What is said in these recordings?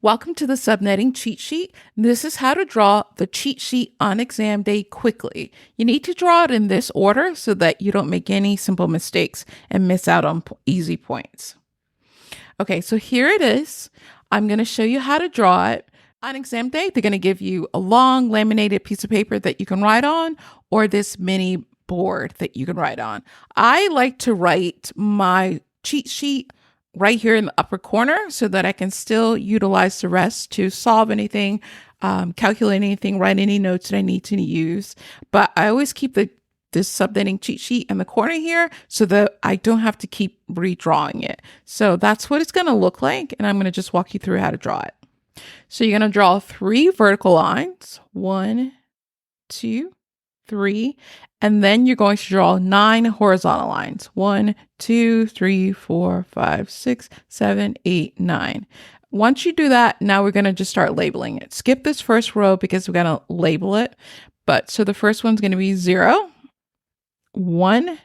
Welcome to the Subnetting cheat sheet. This is how to draw the cheat sheet on exam day quickly. You need to draw it in this order so that you don't make any simple mistakes and miss out on easy points. Okay, so here it is. I'm going to show you how to draw it. On exam day, they're going to give you a long laminated piece of paper that you can write on, or this mini board that you can write on. I like to write my cheat sheet right here in the upper corner so that I can still utilize the rest to solve anything, calculate anything, write any notes that I need to use. But I always keep this subnetting cheat sheet in the corner here so that I don't have to keep redrawing it. So that's what it's going to look like. And I'm going to just walk you through how to draw it. So you're going to draw 3 vertical lines, 1, 2, 3, and then you're going to draw 9 horizontal lines, 1, 2, 3, 4, 5, 6, 7, 8, 9. Once you do that, now we're going to just start labeling it. Skip this first row because we're going to label it. But so the first one's going to be 0, 1,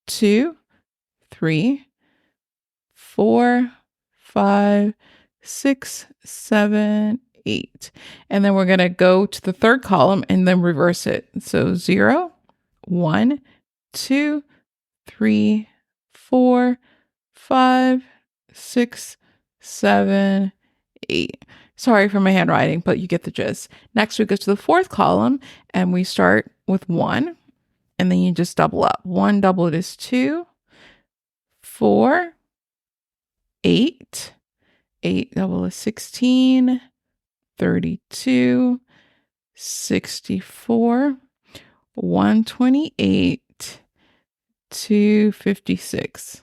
2, 3, 4, 5, 6, 7, 8. And then we're going to go to the third column and then reverse it. So 0, 1, 2, 3, 4, 5, 6, 7, 8. Sorry for my handwriting, but you get the gist. Next, we go to the fourth column and we start with 1. And then you just double up. 1 doubled is 2, 4, 8. 8 double is 16, 32, 64, 128, 256.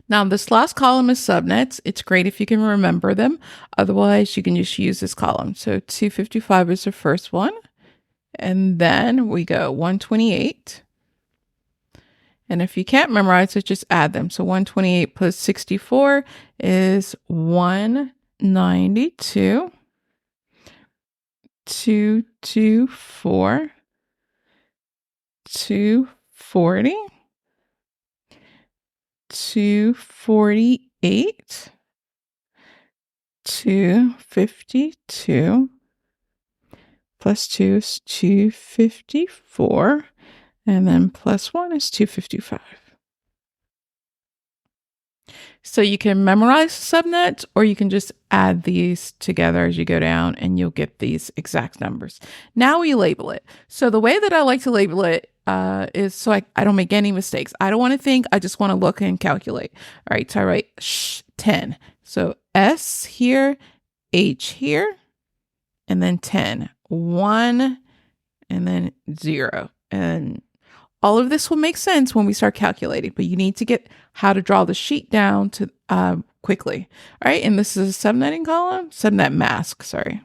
Now this last column is subnets. It's great if you can remember them. Otherwise, you can just use this column. So 255 is the first one. And then we go 128. And if you can't memorize it, just add them. So 128 plus 64 is 192. 224. 240. 248. 252. Plus 2 is 254. And then plus 1 is 255. So you can memorize subnets, or you can just add these together as you go down and you'll get these exact numbers. Now we label it. So the way that I like to label it is so I don't make any mistakes. I don't want to think, I just want to look and calculate. All right, so I write 10. So S here, H here, and then 10. 1, and then 0. And all of this will make sense when we start calculating, but you need to get how to draw the sheet down to quickly. All right, and this is a subnetting column, subnet mask, sorry.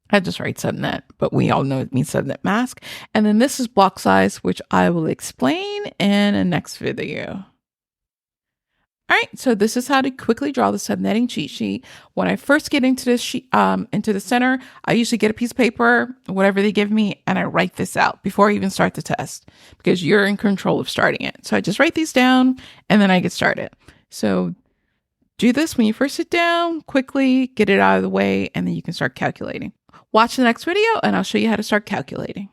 I just write subnet, but we all know it means subnet mask. And then this is block size, which I will explain in a next video. All right, so this is how to quickly draw the subnetting cheat sheet. When I first get into this sheet, into the center, I usually get a piece of paper, whatever they give me, and I write this out before I even start the test because you're in control of starting it. So I just write these down and then I get started. So do this when you first sit down, quickly get it out of the way, and then you can start calculating. Watch the next video and I'll show you how to start calculating.